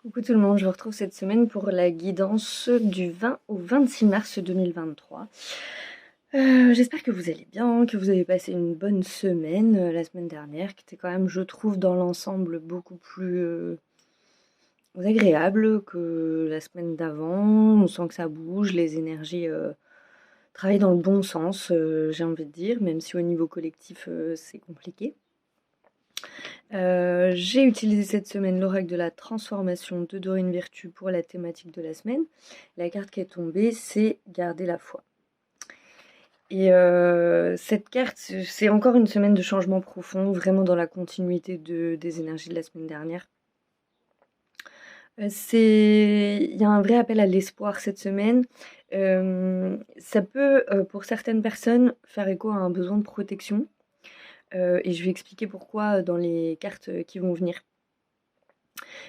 Coucou tout le monde, je vous retrouve cette semaine pour la guidance du 20 au 26 mars 2023. J'espère que vous allez bien, que vous avez passé une bonne semaine la semaine dernière, qui était quand même, je trouve, dans l'ensemble beaucoup plus agréable que la semaine d'avant. On sent que ça bouge, les énergies travaillent dans le bon sens, j'ai envie de dire, même si au niveau collectif c'est compliqué. J'ai utilisé cette semaine l'oracle de la transformation de Dorine Virtue pour la thématique de la semaine. La carte qui est tombée, c'est garder la foi. Et cette carte, c'est encore une semaine de changement profond, vraiment dans la continuité des énergies de la semaine dernière. Il y a un vrai appel à l'espoir cette semaine. Ça peut, pour certaines personnes, faire écho à un besoin de protection. Et je vais expliquer pourquoi dans les cartes qui vont venir.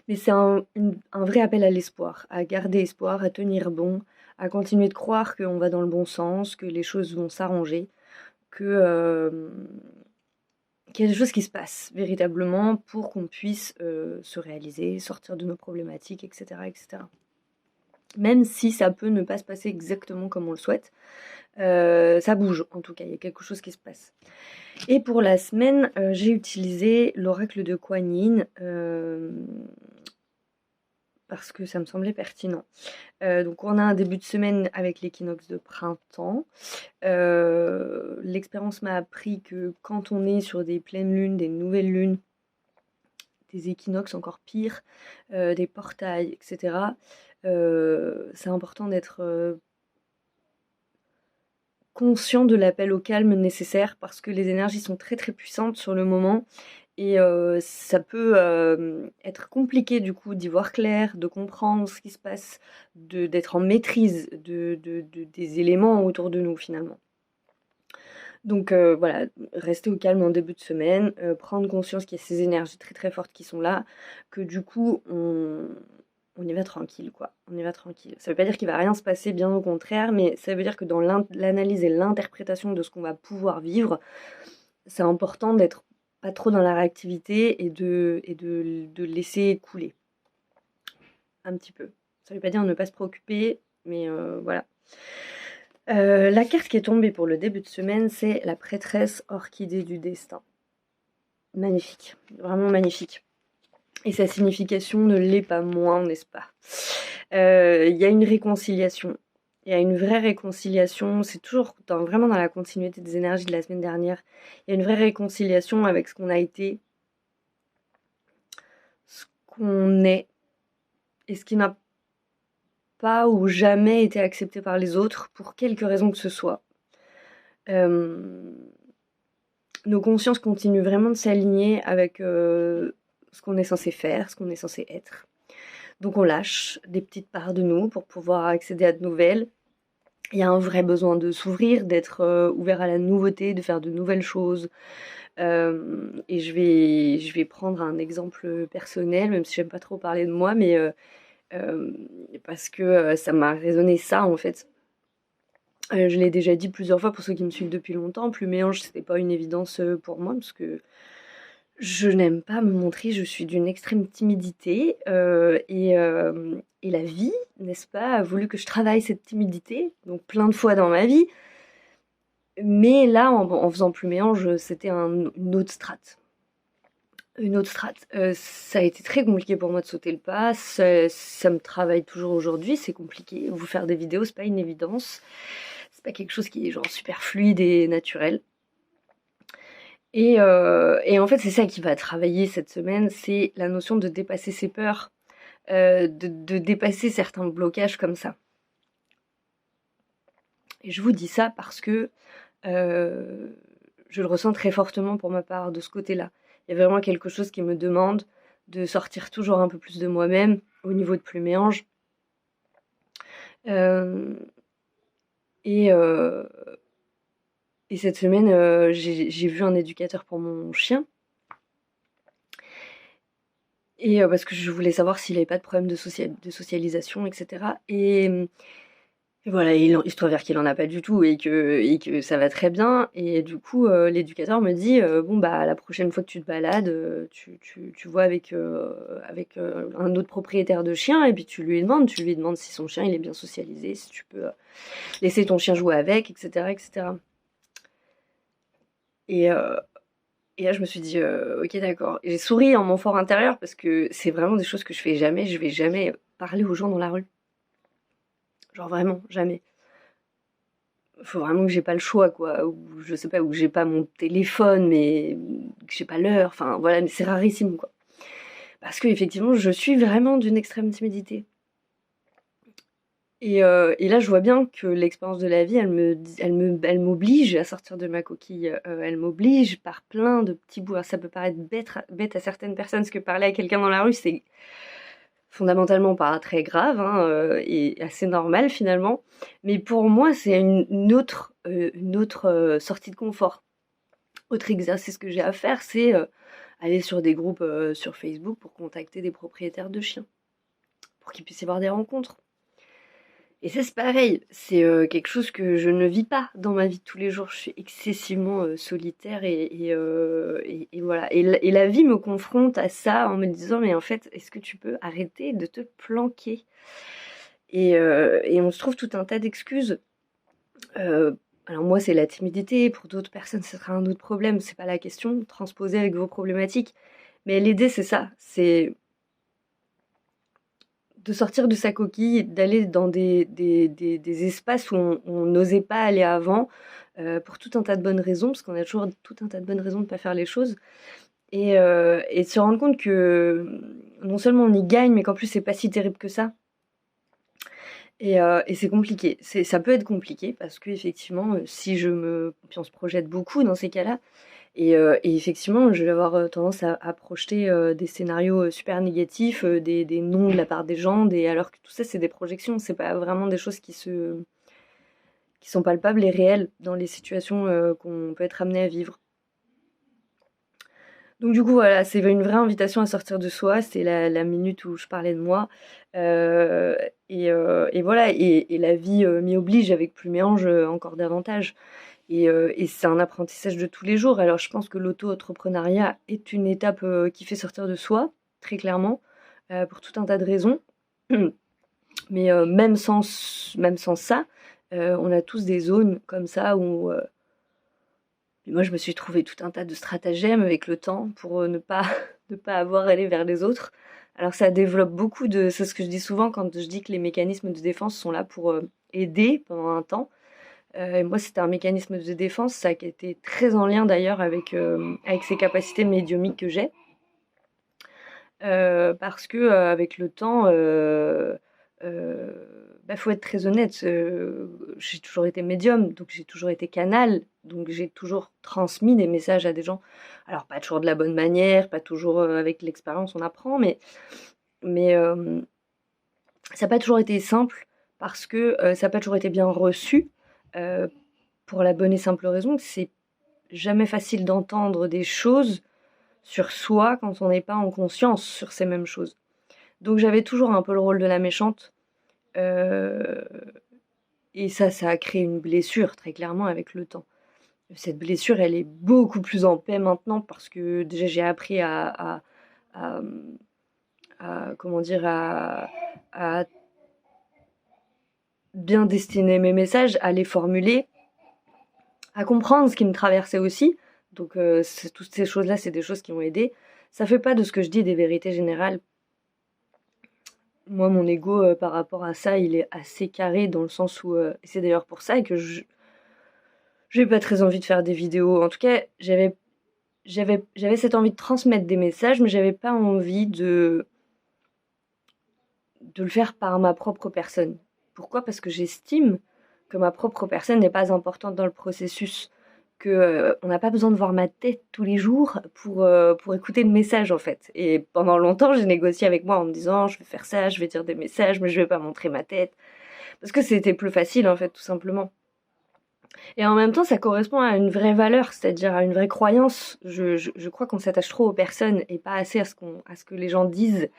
Mais c'est un vrai appel à l'espoir, à garder espoir, à tenir bon, à continuer de croire qu'on va dans le bon sens, que les choses vont s'arranger, qu'il y a des choses qui se passent véritablement pour qu'on puisse se réaliser, sortir de nos problématiques, etc., etc. Même si ça peut ne pas se passer exactement comme on le souhaite, ça bouge en tout cas, il y a quelque chose qui se passe. Et pour la semaine, j'ai utilisé l'oracle de Kuan Yin parce que ça me semblait pertinent. Donc on a un début de semaine avec l'équinoxe de printemps. L'expérience m'a appris que quand on est sur des pleines lunes, des nouvelles lunes, des équinoxes encore pires, des portails, etc., c'est important d'être conscient de l'appel au calme nécessaire parce que les énergies sont très très puissantes sur le moment et ça peut être compliqué du coup d'y voir clair, de comprendre ce qui se passe, d'être en maîtrise des éléments autour de nous finalement. Donc voilà, rester au calme en début de semaine, prendre conscience qu'il y a ces énergies très très fortes qui sont là, que du coup on y va tranquille quoi, on y va tranquille. Ça veut pas dire qu'il va rien se passer, bien au contraire, mais ça veut dire que dans l'analyse et l'interprétation de ce qu'on va pouvoir vivre, c'est important d'être pas trop dans la réactivité et de laisser couler un petit peu. Ça veut pas dire ne pas se préoccuper, mais voilà. La carte qui est tombée pour le début de semaine, c'est la prêtresse orchidée du destin. Magnifique, vraiment magnifique. Et sa signification ne l'est pas moins, n'est-ce pas? Il y a une réconciliation. Il y a une vraie réconciliation. C'est toujours vraiment dans la continuité des énergies de la semaine dernière. Il y a une vraie réconciliation avec ce qu'on a été, ce qu'on est, et ce qui n'a pas ou jamais été accepté par les autres, pour quelque raison que ce soit. Nos consciences continuent vraiment de s'aligner avec ce qu'on est censé faire, ce qu'on est censé être. Donc on lâche des petites parts de nous pour pouvoir accéder à de nouvelles. Il y a un vrai besoin de s'ouvrir, d'être ouvert à la nouveauté, de faire de nouvelles choses. Et je vais prendre un exemple personnel, même si j'aime pas trop parler de moi, mais parce que ça m'a résonné ça en fait. Je l'ai déjà dit plusieurs fois pour ceux qui me suivent depuis longtemps, plus mélange c'était pas une évidence pour moi parce que je n'aime pas me montrer, je suis d'une extrême timidité et la vie, n'est-ce pas, a voulu que je travaille cette timidité, donc plein de fois dans ma vie. Mais là, en faisant plus mélange, c'était une autre strate. Une autre strate. Ça a été très compliqué pour moi de sauter le pas. Ça me travaille toujours aujourd'hui. C'est compliqué. Vous faire des vidéos, c'est pas une évidence. C'est pas quelque chose qui est genre super fluide et naturel. Et en fait, c'est ça qui va travailler cette semaine, c'est la notion de dépasser ses peurs, de dépasser certains blocages comme ça. Et je vous dis ça parce que je le ressens très fortement pour ma part de ce côté-là. Il y a vraiment quelque chose qui me demande de sortir toujours un peu plus de moi-même au niveau de Pluméange. Euh, et, euh, et cette semaine, j'ai vu un éducateur pour mon chien. Et parce que je voulais savoir s'il avait pas de problème de socialisation, etc. Et voilà, il se trouve qu'il en a pas du tout et que ça va très bien. Et du coup, l'éducateur me dit, bon bah la prochaine fois que tu te balades, tu vois avec un autre propriétaire de chien et puis tu lui demandes si son chien il est bien socialisé, si tu peux laisser ton chien jouer avec, etc., etc. Et, euh, et là je me suis dit, ok d'accord. Et j'ai souri en mon fort intérieur parce que c'est vraiment des choses que je fais jamais. Je vais jamais parler aux gens dans la rue, genre vraiment jamais. Faut vraiment que j'ai pas le choix, quoi, ou je sais pas, ou que j'ai pas mon téléphone, mais que j'ai pas l'heure, enfin voilà, mais c'est rarissime, quoi. Parce que effectivement, je suis vraiment d'une extrême timidité. Et là, je vois bien que l'expérience de la vie, elle m'oblige à sortir de ma coquille. Elle m'oblige par plein de petits bouts. Alors, ça peut paraître bête à certaines personnes, parce que parler à quelqu'un dans la rue, c'est fondamentalement pas très grave, hein, et assez normal finalement. Mais pour moi, c'est une autre sortie de confort. Autre exercice que j'ai à faire, c'est aller sur des groupes sur Facebook pour contacter des propriétaires de chiens, pour qu'ils puissent y avoir des rencontres. Et ça, c'est pareil, c'est quelque chose que je ne vis pas dans ma vie de tous les jours. Je suis excessivement solitaire et voilà. Et la vie me confronte à ça en me disant, mais en fait, est-ce que tu peux arrêter de te planquer? Et on se trouve tout un tas d'excuses. Alors moi, c'est la timidité. Pour d'autres personnes, ce sera un autre problème. C'est pas la question. Transposer avec vos problématiques. Mais l'idée, c'est ça. C'est de sortir de sa coquille, d'aller dans des espaces où on n'osait pas aller avant, pour tout un tas de bonnes raisons, parce qu'on a toujours tout un tas de bonnes raisons de ne pas faire les choses. Et de se rendre compte que non seulement on y gagne, mais qu'en plus c'est pas si terrible que ça. Et c'est compliqué. Ça peut être compliqué parce que effectivement, si puis on se projette beaucoup dans ces cas-là, et effectivement, je vais avoir tendance à projeter des scénarios super négatifs, des noms de la part des gens, alors que tout ça, c'est des projections, c'est pas vraiment des choses qui sont palpables et réelles dans les situations qu'on peut être amené à vivre. Donc du coup, voilà, c'est une vraie invitation à sortir de soi. C'est la minute où je parlais de moi. Euh, et voilà, et la vie m'y oblige avec Pluméange encore davantage. Et c'est un apprentissage de tous les jours. Alors je pense que l'auto-entrepreneuriat est une étape qui fait sortir de soi, très clairement, pour tout un tas de raisons. Mais même sans ça, on a tous des zones comme ça où moi je me suis trouvé tout un tas de stratagèmes avec le temps pour ne pas, ne pas avoir à aller vers les autres. Alors ça développe beaucoup de... C'est ce que je dis souvent quand je dis que les mécanismes de défense sont là pour aider pendant un temps. Et moi, c'était un mécanisme de défense, ça qui était très en lien d'ailleurs avec ces capacités médiumiques que j'ai. Parce que avec le temps, faut être très honnête, j'ai toujours été médium, donc j'ai toujours été canal, donc j'ai toujours transmis des messages à des gens. Alors pas toujours de la bonne manière, pas toujours avec l'expérience on apprend, mais ça n'a pas toujours été simple parce que ça n'a pas toujours été bien reçu. euh, pour la bonne et simple raison que c'est jamais facile d'entendre des choses sur soi quand on n'est pas en conscience sur ces mêmes choses. Donc j'avais toujours un peu le rôle de la méchante. euh, et ça a créé une blessure, très clairement, avec le temps. Cette blessure, elle est beaucoup plus en paix maintenant parce que déjà j'ai appris à, comment dire, à bien destiner mes messages, à les formuler, à comprendre ce qui me traversait aussi. Donc toutes ces choses-là, c'est des choses qui m'ont aidé. Ça fait pas de ce que je dis des vérités générales. Moi, mon ego par rapport à ça, il est assez carré dans le sens où... et c'est d'ailleurs pour ça que j'ai pas très envie de faire des vidéos. En tout cas, j'avais cette envie de transmettre des messages, mais j'avais pas envie de le faire par ma propre personne. Pourquoi? Parce que j'estime que ma propre personne n'est pas importante dans le processus, que on n'a pas besoin de voir ma tête tous les jours pour écouter le message en fait. Et pendant longtemps, j'ai négocié avec moi en me disant je vais faire ça, je vais dire des messages, mais je vais pas montrer ma tête parce que c'était plus facile en fait, tout simplement. Et en même temps, ça correspond à une vraie valeur, c'est-à-dire à une vraie croyance. Je crois qu'on s'attache trop aux personnes et pas assez à ce que les gens disent.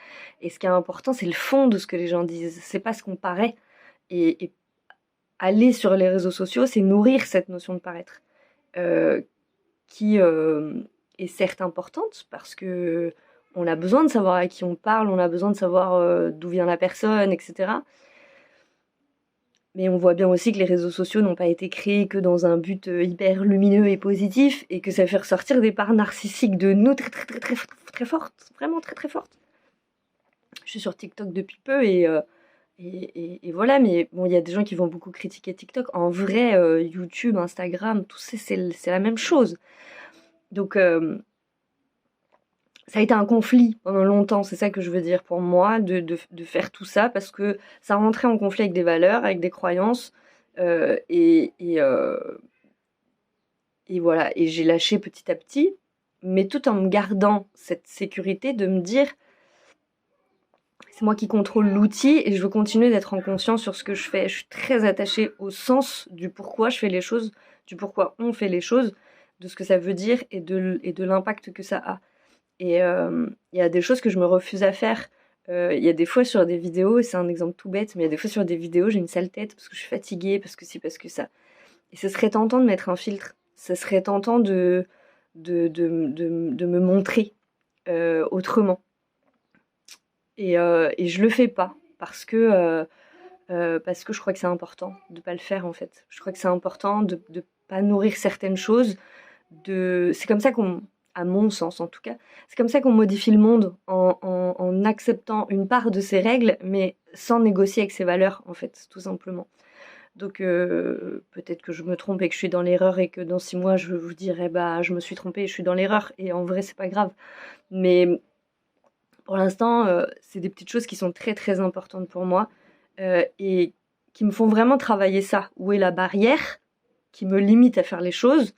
Et ce qui est important, c'est le fond de ce que les gens disent. C'est pas ce qu'on paraît. Et aller sur les réseaux sociaux, c'est nourrir cette notion de paraître, qui est certes importante parce que on a besoin de savoir à qui on parle, on a besoin de savoir d'où vient la personne, etc. Mais on voit bien aussi que les réseaux sociaux n'ont pas été créés que dans un but hyper lumineux et positif, et que ça fait ressortir des parts narcissiques de nous très très très très très fortes, vraiment très très fortes. Je suis sur TikTok depuis peu et voilà, mais bon, il y a des gens qui vont beaucoup critiquer TikTok. En vrai, YouTube, Instagram, tout ça, c'est la même chose. Donc, ça a été un conflit pendant longtemps, c'est ça que je veux dire pour moi, de faire tout ça, parce que ça rentrait en conflit avec des valeurs, avec des croyances, euh, et, et, euh, et voilà, et j'ai lâché petit à petit, mais tout en me gardant cette sécurité de me dire, c'est moi qui contrôle l'outil et je veux continuer d'être en conscience sur ce que je fais. Je suis très attachée au sens du pourquoi je fais les choses, du pourquoi on fait les choses, de ce que ça veut dire et de l'impact que ça a. Et il y a des choses que je me refuse à faire. Il y a des fois sur des vidéos, et c'est un exemple tout bête, mais il y a des fois sur des vidéos, j'ai une sale tête parce que je suis fatiguée, parce que si, parce que ça. Et ce serait tentant de mettre un filtre. Ce serait tentant de me montrer autrement. Et je le fais pas parce que je crois que c'est important de pas le faire en fait. Je crois que c'est important de pas nourrir certaines choses. C'est comme ça qu'on, à mon sens en tout cas, c'est comme ça qu'on modifie le monde en acceptant une part de ses règles, mais sans négocier avec ses valeurs en fait, tout simplement. Donc peut-être que je me trompe et que je suis dans l'erreur et que dans 6 mois je vous dirai bah je me suis trompée et je suis dans l'erreur et en vrai c'est pas grave. Mais pour l'instant, c'est des petites choses qui sont très très importantes pour moi et qui me font vraiment travailler ça. Où est la barrière qui me limite à faire les choses.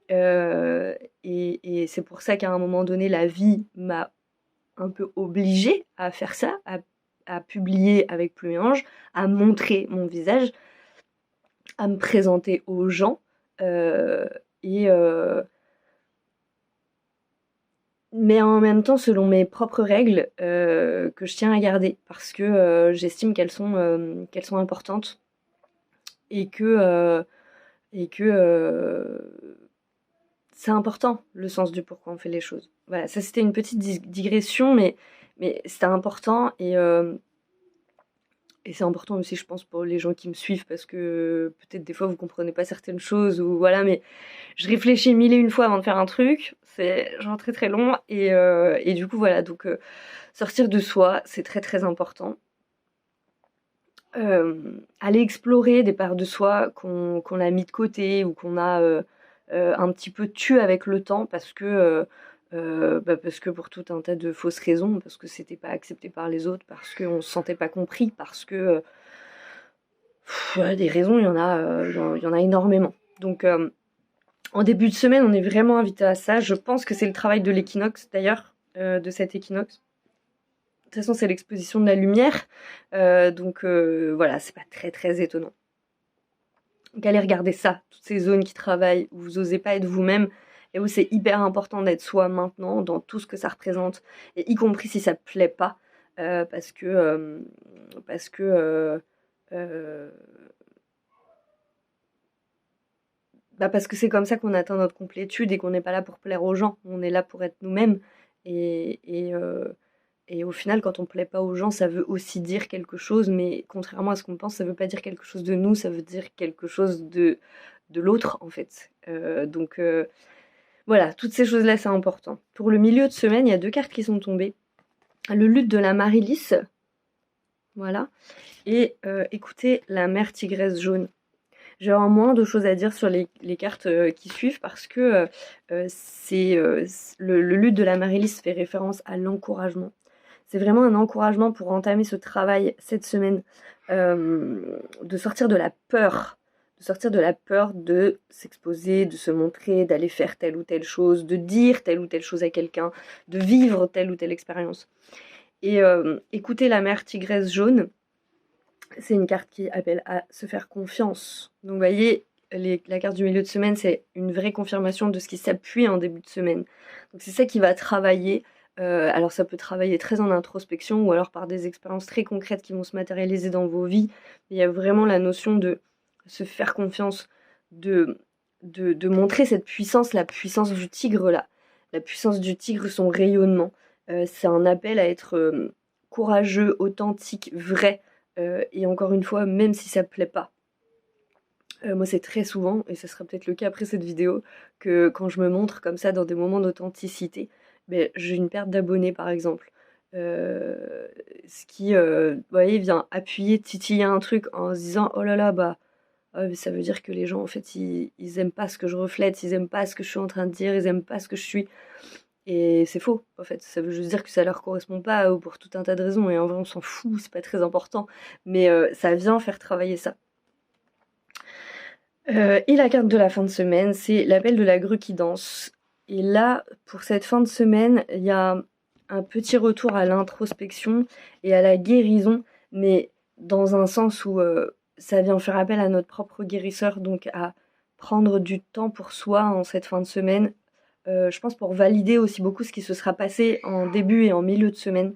Et c'est pour ça qu'à un moment donné, la vie m'a un peu obligée à faire ça, à publier avec Plume et Ange, à montrer mon visage, à me présenter aux gens. Euh, et, mais en même temps selon mes propres règles que je tiens à garder parce que j'estime qu'elles sont importantes et que c'est important le sens du pourquoi on fait les choses. Voilà, ça c'était une petite digression, mais c'était important et c'est important aussi, je pense, pour les gens qui me suivent parce que peut-être des fois vous comprenez pas certaines choses ou voilà, mais je réfléchis mille et une fois avant de faire un truc, c'est genre très très long et du coup voilà, donc sortir de soi, c'est très très important. Aller explorer des parts de soi qu'on a mis de côté ou qu'on a un petit peu tué avec le temps parce que pour tout un tas de fausses raisons, parce que c'était pas accepté par les autres, parce qu'on se sentait pas compris, parce que des raisons, il y en a énormément. Donc en début de semaine, on est vraiment invité à ça. Je pense que c'est le travail de l'équinoxe d'ailleurs, de cet équinoxe. De toute façon, c'est l'exposition de la lumière, donc voilà, c'est pas très très étonnant. Donc allez regarder ça, toutes ces zones qui travaillent, où vous osez pas être vous-même, et où c'est hyper important d'être soi maintenant, dans tout ce que ça représente, et y compris si ça plaît pas, parce que parce que euh, parce que c'est comme ça qu'on atteint notre complétude et qu'on n'est pas là pour plaire aux gens, on est là pour être nous-mêmes. Et au final, quand on plaît pas aux gens, ça veut aussi dire quelque chose, mais contrairement à ce qu'on pense, ça veut pas dire quelque chose de nous, ça veut dire quelque chose de l'autre, en fait. Donc voilà, toutes ces choses-là, c'est important. Pour le milieu de semaine, il y a 2 cartes qui sont tombées. Le lutte de la Marilis, voilà, et écoutez, la mère tigresse jaune. J'ai vraiment moins de choses à dire sur les cartes qui suivent parce que le lutte de la Marilis fait référence à l'encouragement. C'est vraiment un encouragement pour entamer ce travail cette semaine, de sortir de la peur, de s'exposer, de se montrer, d'aller faire telle ou telle chose, de dire telle ou telle chose à quelqu'un, de vivre telle ou telle expérience. Et écoutez la mère tigresse jaune, c'est une carte qui appelle à se faire confiance. Donc vous voyez, la carte du milieu de semaine, c'est une vraie confirmation de ce qui s'appuie en début de semaine. Donc c'est ça qui va travailler Alors ça peut travailler très en introspection ou alors par des expériences très concrètes qui vont se matérialiser dans vos vies. Il y a vraiment la notion de se faire confiance, de, de montrer cette puissance, la puissance du tigre là. La puissance du tigre, son rayonnement. C'est un appel à être courageux, authentique, vrai. Et encore une fois, même si ça plaît pas. Moi, c'est très souvent, et ce sera peut-être le cas après cette vidéo, que quand je me montre comme ça dans des moments d'authenticité, ben, j'ai une perte d'abonnés par exemple. Ce qui, vous voyez, vient appuyer, titiller un truc en se disant oh là là, bah, ça veut dire que les gens en fait ils aiment pas ce que je reflète, ils aiment pas ce que je suis en train de dire, ils aiment pas ce que je suis. Et c'est faux, en fait. Ça veut juste dire que ça leur correspond pas ou pour tout un tas de raisons. Et en vrai, on s'en fout, c'est pas très important. Mais ça vient faire travailler ça. Et la carte de la fin de semaine, c'est l'appel de la grue qui danse. Et là, pour cette fin de semaine, il y a un petit retour à l'introspection et à la guérison, mais dans un sens où ça vient faire appel à notre propre guérisseur, donc à prendre du temps pour soi en cette fin de semaine. Je pense pour valider aussi beaucoup ce qui se sera passé en début et en milieu de semaine.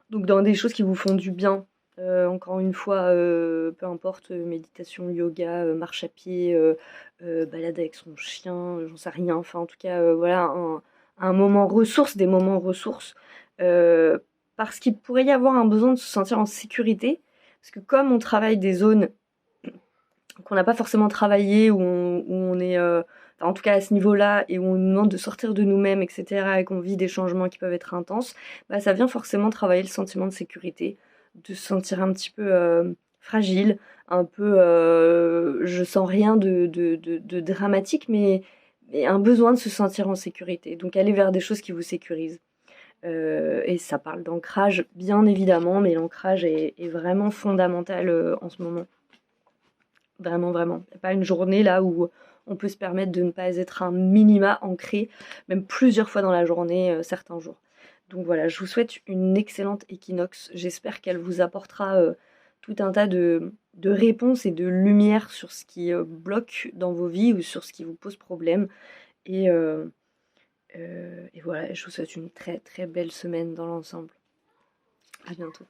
Donc dans des choses qui vous font du bien. Encore une fois, peu importe, méditation, yoga, marche à pied, balade avec son chien, j'en sais rien. Enfin, en tout cas, voilà, un moment ressource, des moments ressources. Parce qu'il pourrait y avoir un besoin de se sentir en sécurité. Parce que comme on travaille des zones qu'on n'a pas forcément travaillé, où on est, enfin, en tout cas à ce niveau-là, et où on nous demande de sortir de nous-mêmes, etc., et qu'on vit des changements qui peuvent être intenses, bah, ça vient forcément travailler le sentiment de sécurité, de se sentir un petit peu fragile, un peu, je sens rien de dramatique, mais un besoin de se sentir en sécurité. Donc aller vers des choses qui vous sécurisent. Et ça parle d'ancrage, bien évidemment, mais l'ancrage est vraiment fondamental en ce moment. Vraiment, vraiment. Il n'y a pas une journée là où on peut se permettre de ne pas être un minima ancré, même plusieurs fois dans la journée, certains jours. Donc voilà, je vous souhaite une excellente équinoxe. J'espère qu'elle vous apportera tout un tas de réponses et de lumière sur ce qui bloque dans vos vies ou sur ce qui vous pose problème. Et, et voilà, je vous souhaite une très très belle semaine dans l'ensemble. À bientôt.